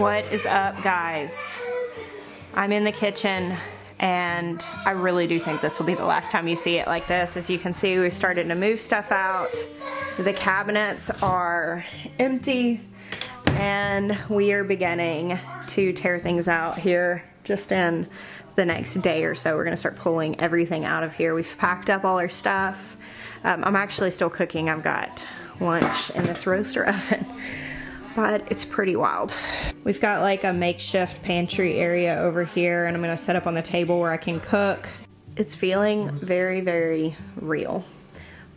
What is up, guys? I'm in the kitchen and I really do think this will be the last time you see it like this. As you can see, we started to move stuff out. The cabinets are empty and we are beginning to tear things out here just in the next day or so. We're gonna start pulling everything out of here. We've packed up all our stuff. I'm actually still cooking. I've got lunch in this roaster oven, but it's pretty wild. We've got like a makeshift pantry area over here and I'm gonna set up on the table where I can cook. It's feeling very, very real.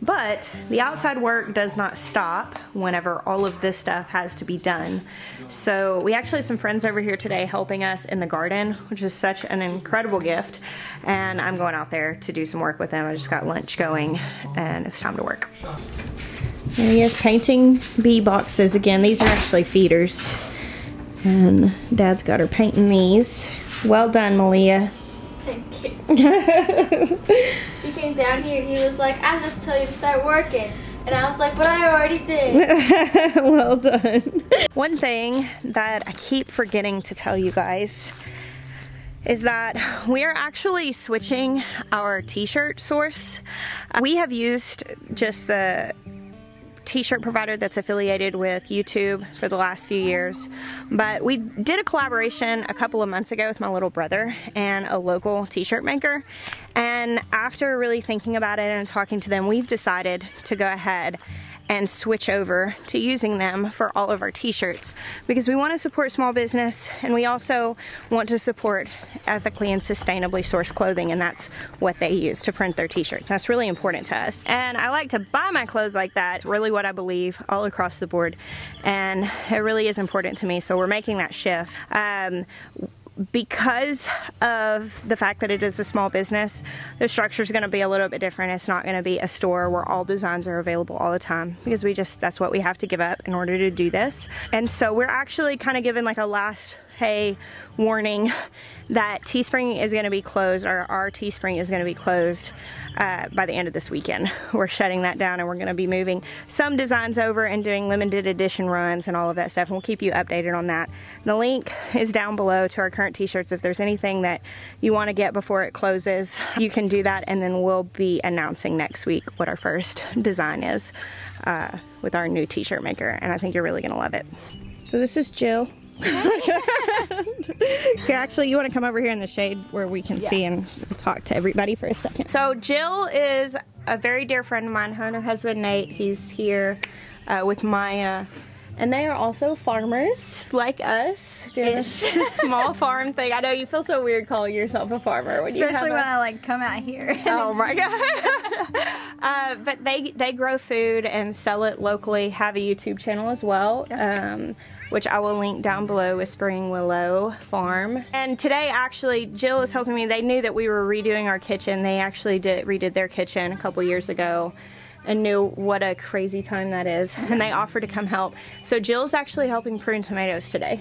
But the outside work does not stop whenever all of this stuff has to be done. So we actually have some friends over here today helping us in the garden, which is such an incredible gift. And I'm going out there to do some work with them. I just got lunch going and it's time to work. There he is painting bee boxes again. These are actually feeders. And Dad's got her painting these. Well done, Malia. Thank you. He came down here and he was like, I have to tell you to start working. And I was like, but I already did. Well done. One thing that I keep forgetting to tell you guys is that we are actually switching our Tshirt Source. We have used just the t-shirt provider that's affiliated with YouTube for the last few years, but we did a collaboration a couple of months ago with my little brother and a local t-shirt maker, and after really thinking about it and talking to them, we've decided to go ahead and switch over to using them for all of our t-shirts because we want to support small business and we also want to support ethically and sustainably sourced clothing, and that's what they use to print their t-shirts. That's really important to us, and I like to buy my clothes like that. It's really what I believe all across the board, and it really is important to me, so we're making that shift. Because of the fact that it is a small business, the structure is going to be a little bit different. It's not going to be a store where all designs are available all the time because that's what we have to give up in order to do this. And so we're actually kind of given like a last warning that Teespring is going to be closed, or our Teespring is going to be closed by the end of this weekend. We're shutting that down and we're going to be moving some designs over and doing limited edition runs and all of that stuff, and we'll keep you updated on that. The link is down below to our current t-shirts. If there's anything that you want to get before it closes, you can do that, and then we'll be announcing next week what our first design is with our new t-shirt maker, and I think you're really going to love it. So this is Jill. Okay, actually, you want to come over here in the shade where we can see and talk to everybody for a second. So Jill is a very dear friend of mine. Her and her husband Nate, he's here with Maya, and they are also farmers like us, doing this small farm thing. I know you feel so weird calling yourself a farmer when especially when I like come out here. Oh my god. But they grow food and sell it locally, have a YouTube channel as well. Yep. Which I will link down below, Whispering Willow Farm. And today, actually, Jill is helping me. They knew that we were redoing our kitchen. They actually redid their kitchen a couple years ago and knew what a crazy time that is. And they offered to come help. So Jill's actually helping prune tomatoes today.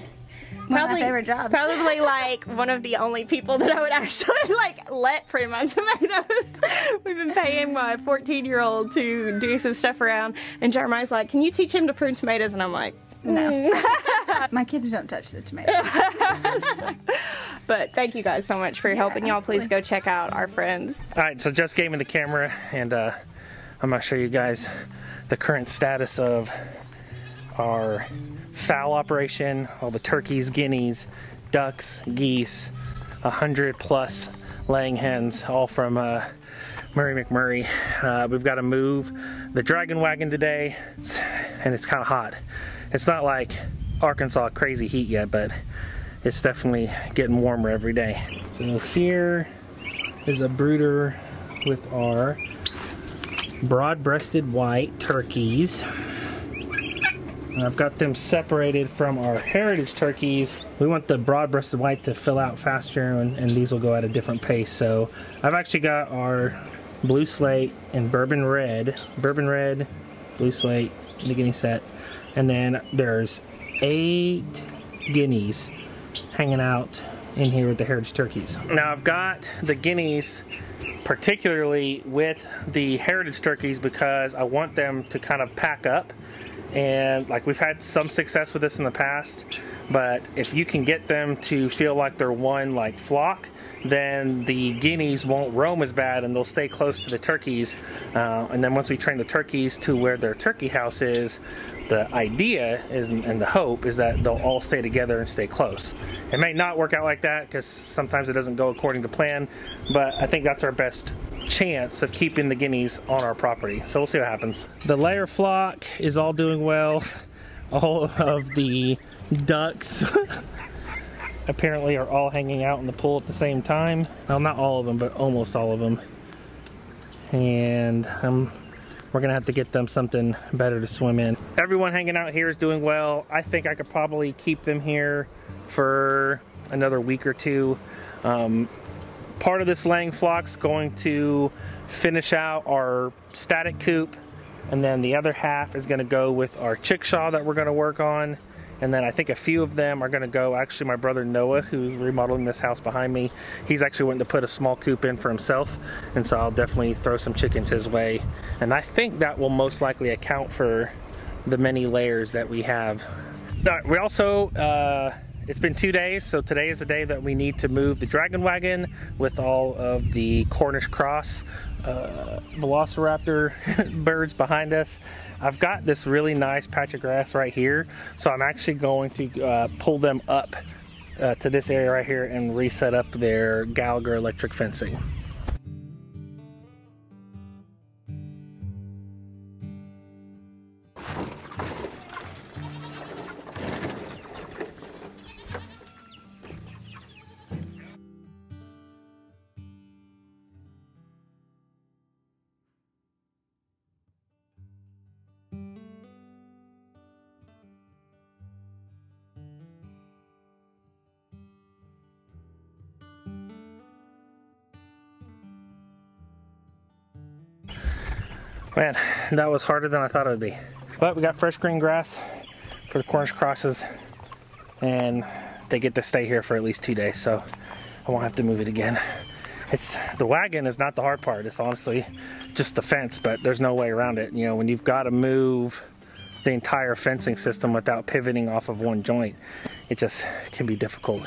One of my favorite jobs. Probably like one of the only people that I would actually like let prune my tomatoes. We've been paying my 14-year-old to do some stuff around, and Jeremiah's like, can you teach him to prune tomatoes? And I'm like, no. My kids don't touch the tomatoes. But thank you guys so much for your help, and y'all please go check out our friends. Alright, so Jess gave me the camera, and I'm going to show you guys the current status of our fowl operation. All the turkeys, guineas, ducks, geese, 100+ laying hens, all from Murray McMurray. We've got to move the dragon wagon today, and it's kind of hot. It's not like Arkansas crazy heat yet, but it's definitely getting warmer every day. So here is a brooder with our broad-breasted white turkeys. And I've got them separated from our heritage turkeys. We want the broad-breasted white to fill out faster, and these will go at a different pace. So I've actually got our blue slate and bourbon red, blue slate, the guinea set. And then there's 8 guineas hanging out in here with the heritage turkeys. Now I've got the guineas particularly with the heritage turkeys because I want them to kind of pack up And like, we've had some success with this in the past, but if you can get them to feel like they're one like flock, then the guineas won't roam as bad and they'll stay close to the turkeys. And then once we train the turkeys to where their turkey house is, the idea is, and the hope is, that they'll all stay together and stay close. It may not work out like that because sometimes it doesn't go according to plan, but I think that's our best chance of keeping the guineas on our property. So we'll see what happens. The layer flock is all doing well. All of the ducks apparently are all hanging out in the pool at the same time. Well, not all of them, but almost all of them. And we're gonna have to get them something better to swim in. Everyone hanging out here is doing well. I think I could probably keep them here for another week or two. Part of this laying flock's going to finish out our static coop, and then the other half is gonna go with our chickshaw that we're gonna work on. And then I think a few of them are gonna go, actually my brother Noah, who's remodeling this house behind me, he's actually wanting to put a small coop in for himself. And so I'll definitely throw some chickens his way. And I think that will most likely account for the many layers that we have. We also, it's been 2 days, so today is the day that we need to move the dragon wagon with all of the Cornish cross velociraptor birds behind us. I've got this really nice patch of grass right here, so I'm actually going to pull them up to this area right here and reset up their Gallagher electric fencing. Man, that was harder than I thought it would be. But we got fresh green grass for the Cornish crosses, and they get to stay here for at least 2 days, so I won't have to move it again. The wagon is not the hard part. It's honestly just the fence, but there's no way around it. You know, when you've got to move the entire fencing system without pivoting off of one joint, it just can be difficult.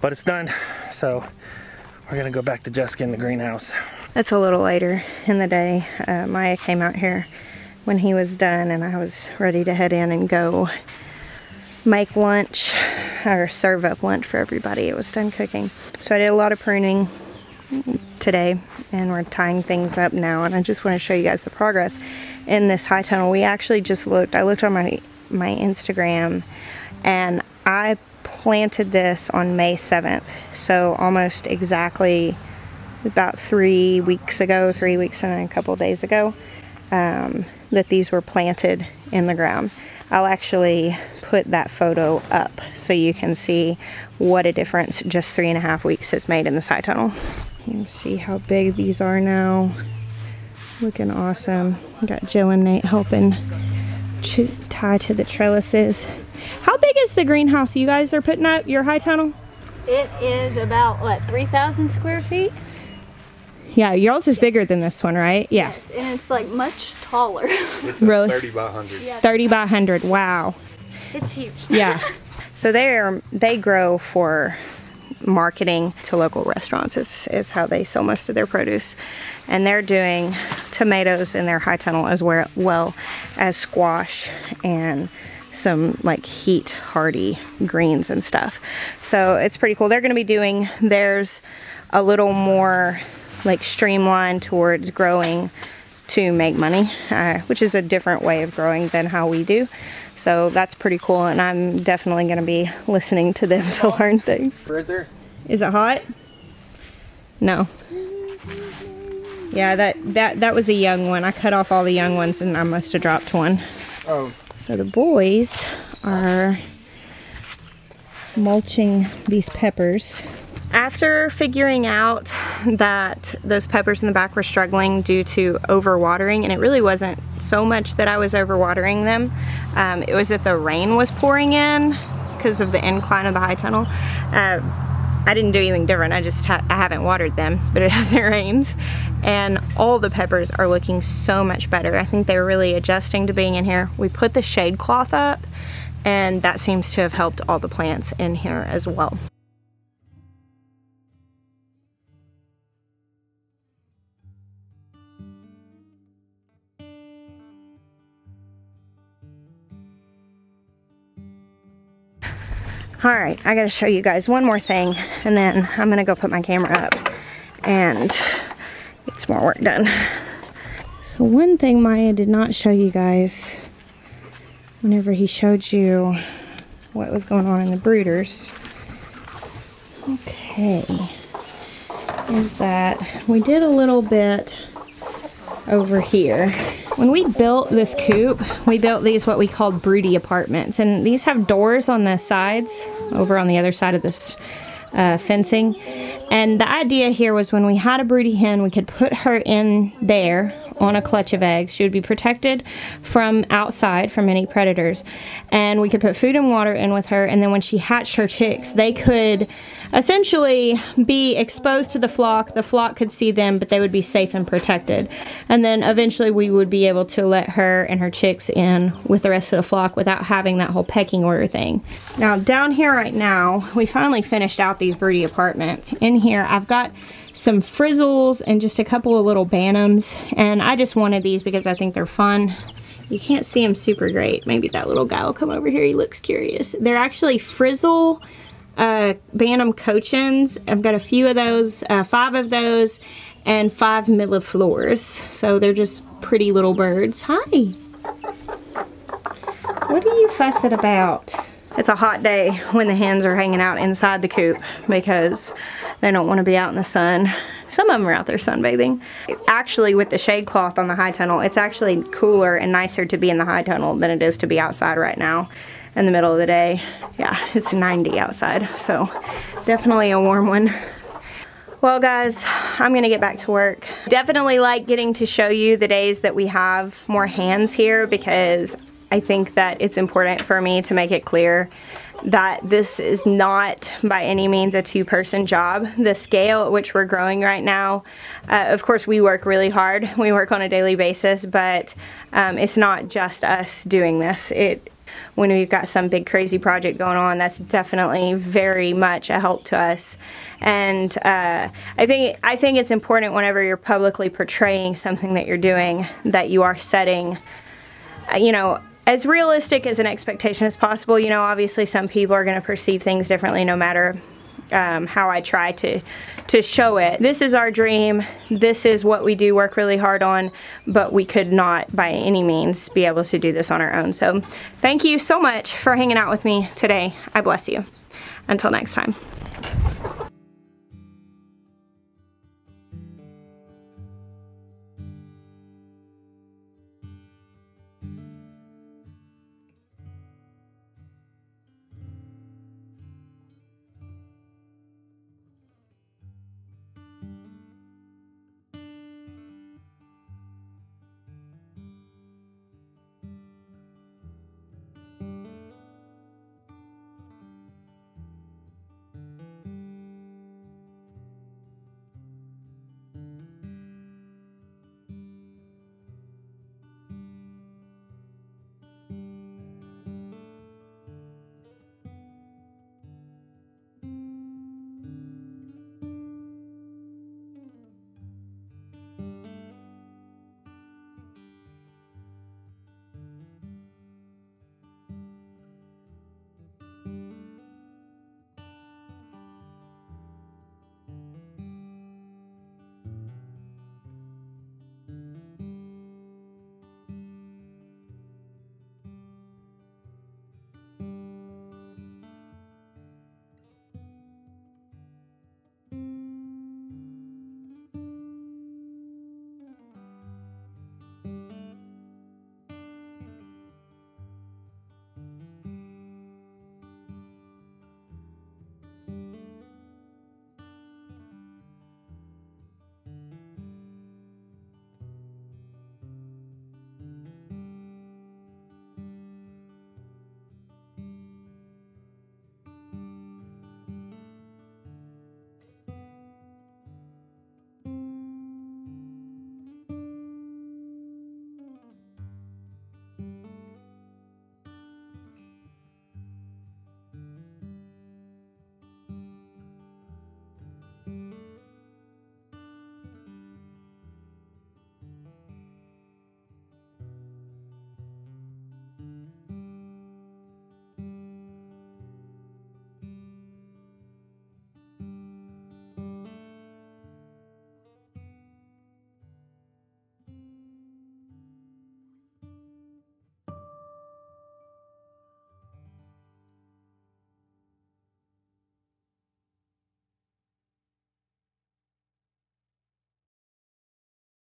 But it's done, so we're gonna go back to Jessica in the greenhouse. It's a little later in the day. Maya came out here when he was done, and I was ready to head in and go make lunch, or serve up lunch for everybody. It was done cooking. So I did a lot of pruning today, and we're tying things up now, and I just want to show you guys the progress in this high tunnel. We actually just looked, I looked on my Instagram, and I planted this on May 7th, so almost exactly about 3 weeks ago, 3 weeks and a couple days ago, that these were planted in the ground. I'll actually put that photo up so you can see what a difference just 3.5 weeks has made in the side tunnel. You can see how big these are now. Looking awesome. Got Jill and Nate helping tie to the trellises. How big is the greenhouse you guys are putting up, your high tunnel? It is about, what, 3,000 square feet? Yeah, yours is bigger than this one, right? Yeah. Yes, and it's like much taller. It's really? 30 by 100. Yeah. 30 by 100, wow. It's huge. Yeah. So they grow for marketing to local restaurants is how they sell most of their produce. And they're doing tomatoes in their high tunnel as well as squash and some like heat hardy greens and stuff. So it's pretty cool. They're going to be doing theirs a little more like streamlined towards growing to make money, which is a different way of growing than how we do. So that's pretty cool, and I'm definitely going to be listening to them to learn things. Right there. Is it hot? No. Yeah, that was a young one. I cut off all the young ones and I must have dropped one. Oh. So the boys are mulching these peppers. After figuring out that those peppers in the back were struggling due to overwatering, and it really wasn't so much that I was overwatering them, it was that the rain was pouring in because of the incline of the high tunnel. I didn't do anything different. I haven't watered them, but it hasn't rained. And all the peppers are looking so much better. I think they're really adjusting to being in here. We put the shade cloth up, and that seems to have helped all the plants in here as well. All right, I gotta show you guys one more thing, and then I'm gonna go put my camera up and get some more work done. So one thing Maya did not show you guys whenever he showed you what was going on in the brooders, okay, is that we did a little bit over here. When we built this coop, we built these what we called broody apartments, and these have doors on the sides over on the other side of this fencing. And the idea here was when we had a broody hen, we could put her in there on a clutch of eggs. She would be protected from outside from any predators, and we could put food and water in with her, and then when she hatched her chicks, they could essentially be exposed to the flock could see them, but they would be safe and protected. And then eventually we would be able to let her and her chicks in with the rest of the flock without having that whole pecking order thing. Now down here right now, we finally finished out these broody apartments. In here I've got some frizzles and just a couple of little bantams, and I just wanted these because I think they're fun. You can't see them super great. Maybe that little guy will come over here, he looks curious. They're actually frizzle bantam cochins. I've got a few of those, 5 of those, and 5 millefleurs. So they're just pretty little birds. Hi. What are you fussing about? It's a hot day when the hens are hanging out inside the coop because they don't want to be out in the sun. Some of them are out there sunbathing. Actually, with the shade cloth on the high tunnel, it's actually cooler and nicer to be in the high tunnel than it is to be outside right now in the middle of the day. Yeah, it's 90 outside, so definitely a warm one. Well guys, I'm gonna get back to work. Definitely like getting to show you the days that we have more hands here, because I think that it's important for me to make it clear that this is not by any means a 2-person job. The scale at which we're growing right now, of course we work really hard. We work on a daily basis, but it's not just us doing this. When we've got some big crazy project going on, that's definitely very much a help to us. And I think it's important whenever you're publicly portraying something that you're doing, that you are setting, you know, as realistic as an expectation as possible. You know, obviously some people are going to perceive things differently no matter how I try to show it. This is our dream. This is what we do work really hard on, but we could not by any means be able to do this on our own. So thank you so much for hanging out with me today. I bless you. Until next time.